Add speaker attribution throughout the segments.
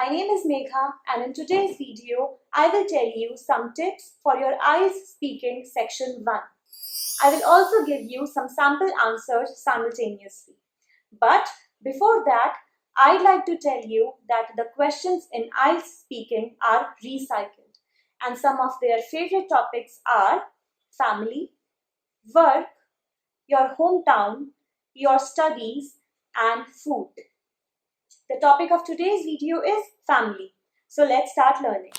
Speaker 1: My name is Megha, and in today's video, I will tell you some tips for your IELTS Speaking Section 1. I will also give you some sample answers simultaneously. But before that, I'd like to tell you that the questions in IELTS Speaking are recycled, and some of their favorite topics are family, work, your hometown, your studies, and food. The topic of today's video is family. So let's start learning.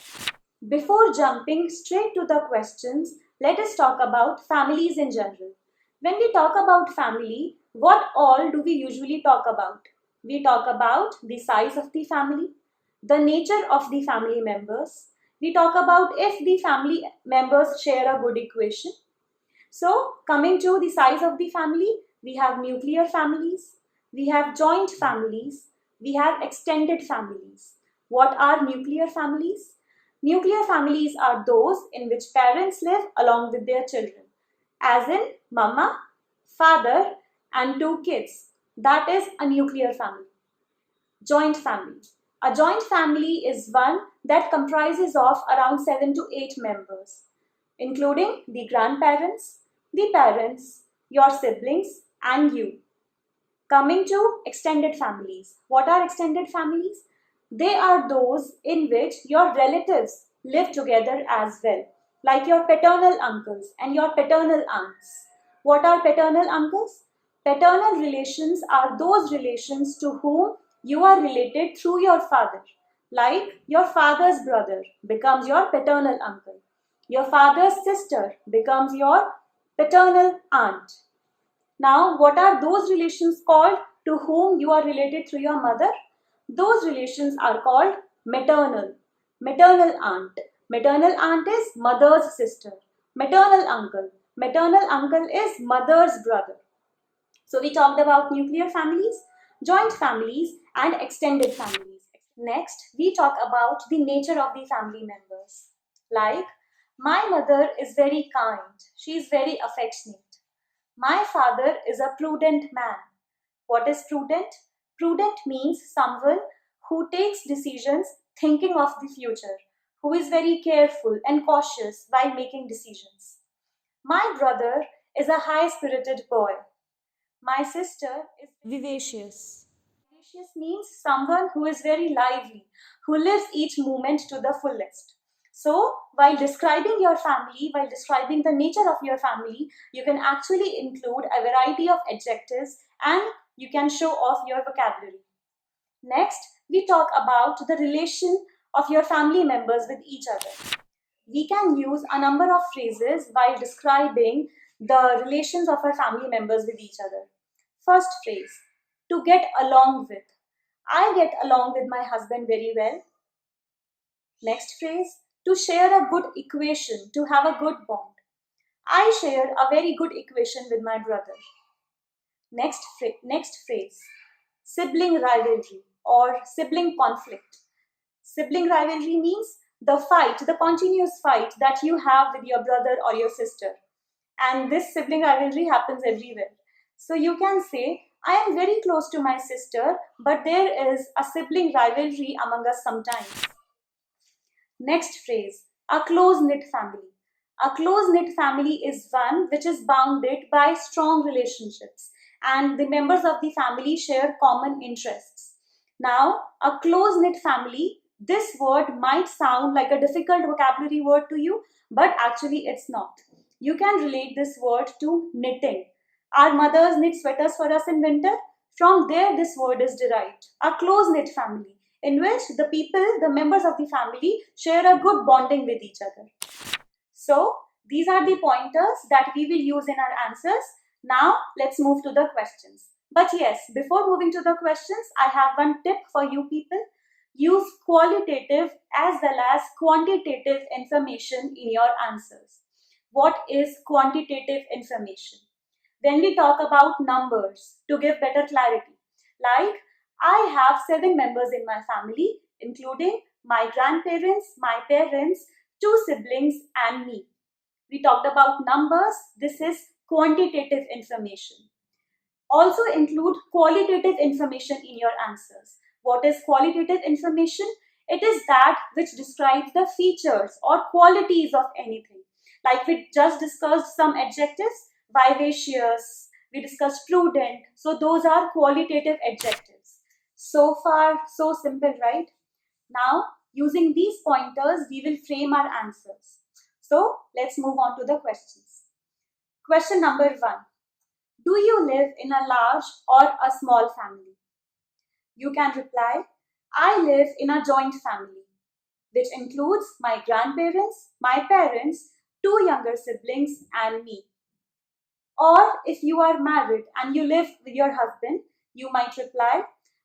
Speaker 1: Before jumping straight to the questions, let us talk about families in general. When we talk about family, what all do we usually talk about? We talk about the size of the family, the nature of the family members. We talk about if the family members share a good equation. So, coming to the size of the family, we have nuclear families, we have joint families, we have extended families. What are nuclear families? Nuclear families are those in which parents live along with their children, as in mama, father, and 2 kids. That is a nuclear family. Joint family. A joint family is one that comprises of around 7 to 8 members, including the grandparents, the parents, your siblings, and you. Coming to extended families. What are extended families? They are those in which your relatives live together as well, like your paternal uncles and your paternal aunts. What are paternal uncles? Paternal relations are those relations to whom you are related through your father, like your father's brother becomes your paternal uncle. Your father's sister becomes your paternal aunt. Now, what are those relations called to whom you are related through your mother? Those relations are called maternal. Maternal aunt. Maternal aunt is mother's sister. Maternal uncle. Maternal uncle is mother's brother. So we talked about nuclear families, joint families, and extended families. Next, we talk about the nature of the family members. Like, my mother is very kind. She is very affectionate. My father is a prudent man. What is prudent? Prudent means someone who takes decisions thinking of the future, who is very careful and cautious while making decisions. My brother is a high-spirited boy. My sister is vivacious. Vivacious means someone who is very lively, who lives each moment to the fullest. So, while describing your family, while describing the nature of your family, you can actually include a variety of adjectives and you can show off your vocabulary. Next, we talk about the relation of your family members with each other. We can use a number of phrases while describing the relations of our family members with each other. First phrase, to get along with. I get along with my husband very well. Next phrase, to share a good equation, to have a good bond. I share a very good equation with my brother. Next phrase, sibling rivalry or sibling conflict. Sibling rivalry means the fight, the continuous fight that you have with your brother or your sister. And this sibling rivalry happens everywhere. So you can say, I am very close to my sister, but there is a sibling rivalry among us sometimes. Next phrase, a close-knit family. A close-knit family is one which is bounded by strong relationships and the members of the family share common interests. Now, a close-knit family, this word might sound like a difficult vocabulary word to you, but actually it's not. You can relate this word to knitting. Our mothers knit sweaters for us in winter. From there, this word is derived. A close-knit family, in which the people, the members of the family, share a good bonding with each other. So, these are the pointers that we will use in our answers. Now, let's move to the questions. But yes, before moving to the questions, I have one tip for you people. Use qualitative as well as quantitative information in your answers. What is quantitative information? When we talk about numbers, to give better clarity, like I have 7 members in my family, including my grandparents, my parents, 2 siblings, and me. We talked about numbers. This is quantitative information. Also include qualitative information in your answers. What is qualitative information? It is that which describes the features or qualities of anything. Like we just discussed some adjectives, vivacious, we discussed prudent. So those are qualitative adjectives. So far, so simple, right? Now, using these pointers, we will frame our answers. So let's move on to the questions. Question number 1. Do you live in a large or a small family? You can reply, I live in a joint family, which includes my grandparents, my parents, 2 younger siblings, and me. Or if you are married and you live with your husband, you might reply,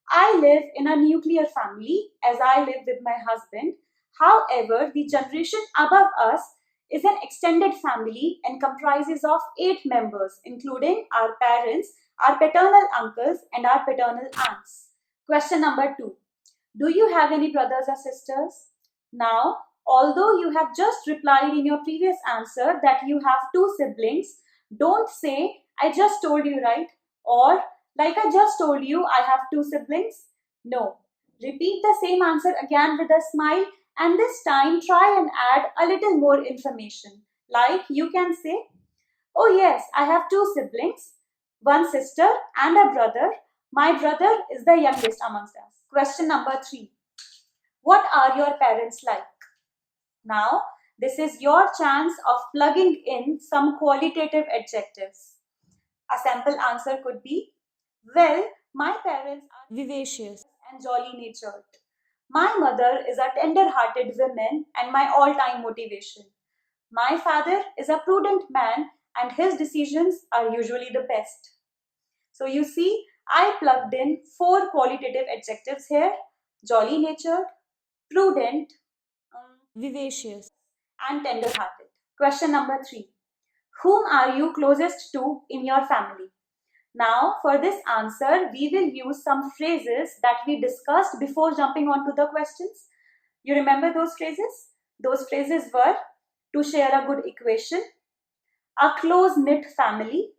Speaker 1: I live in a nuclear family as I live with my husband. However, the generation above us is an extended family and comprises of 8 members, including our parents, our paternal uncles, and our paternal aunts. Question number 2. Do you have any brothers or sisters? Now, although you have just replied in your previous answer that you have 2 siblings, don't say, I just told you, right? Or, like I just told you, I have 2 siblings. No. Repeat the same answer again with a smile, and this time try and add a little more information. Like you can say, oh yes, I have 2 siblings, 1 sister and a brother. My brother is the youngest amongst us. Question number 3. What are your parents like? Now, this is your chance of plugging in some qualitative adjectives. A sample answer could be, well, my parents are vivacious and jolly-natured. My mother is a tender-hearted woman and my all-time motivation. My father is a prudent man and his decisions are usually the best. So you see, I plugged in 4 qualitative adjectives here: jolly-natured, prudent, vivacious, and tender-hearted. Question number 3. Whom are you closest to in your family? Now, for this answer, we will use some phrases that we discussed before jumping on to the questions. You remember those phrases? Those phrases were to share a good equation, a close-knit family,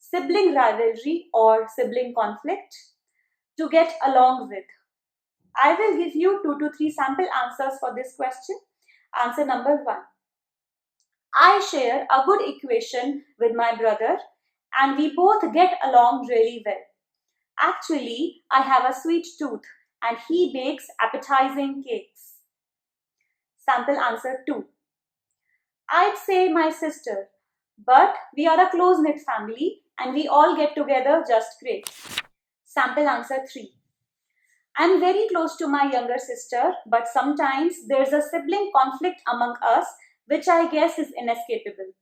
Speaker 1: sibling rivalry or sibling conflict, to get along with. I will give you 2 to 3 sample answers for this question. Answer number 1. I share a good equation with my brother and we both get along really well. Actually, I have a sweet tooth and he bakes appetizing cakes. Sample answer 2. I'd say my sister, but we are a close-knit family and we all get together just great. Sample answer 3. I'm very close to my younger sister, but sometimes there's a sibling conflict among us, which I guess is inescapable.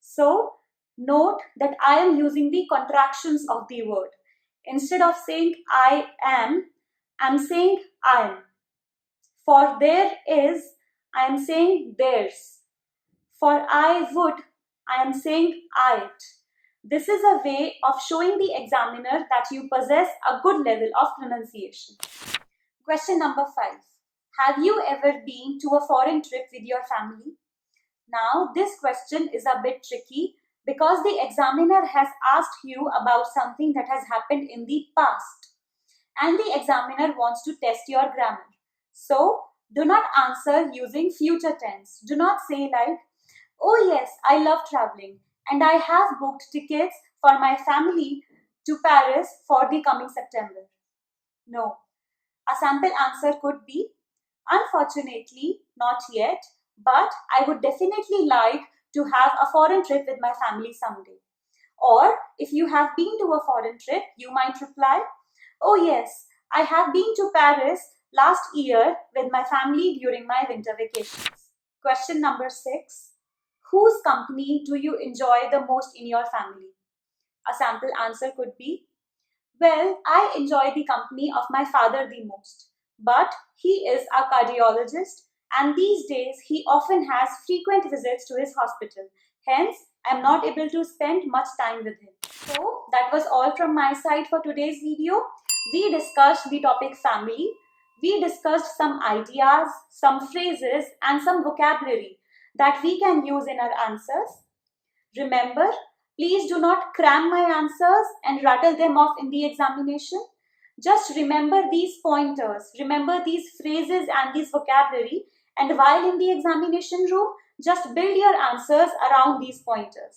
Speaker 1: So, note that I am using the contractions of the word. Instead of saying I am, I'm saying I'm. For there is, I am saying there's. For I would, I am saying I'd. This is a way of showing the examiner that you possess a good level of pronunciation. Question number 5. Have you ever been to a foreign trip with your family? Now, this question is a bit tricky because the examiner has asked you about something that has happened in the past and the examiner wants to test your grammar. So, do not answer using future tense. Do not say like, oh yes, I love traveling and I have booked tickets for my family to Paris for the coming September. No. A sample answer could be, unfortunately, not yet, but I would definitely like to have a foreign trip with my family someday. Or if you have been to a foreign trip, you might reply, oh yes, I have been to Paris last year with my family during my winter vacations. Question number 6. Whose company do you enjoy the most in your family? A sample answer could be, well, I enjoy the company of my father the most, but he is a cardiologist and these days he often has frequent visits to his hospital. Hence, I am not able to spend much time with him. So, that was all from my side for today's video. We discussed the topic family. We discussed some ideas, some phrases and some vocabulary that we can use in our answers. Remember, please do not cram my answers and rattle them off in the examination. Just remember these pointers, remember these phrases and these vocabulary, and while in the examination room, just build your answers around these pointers.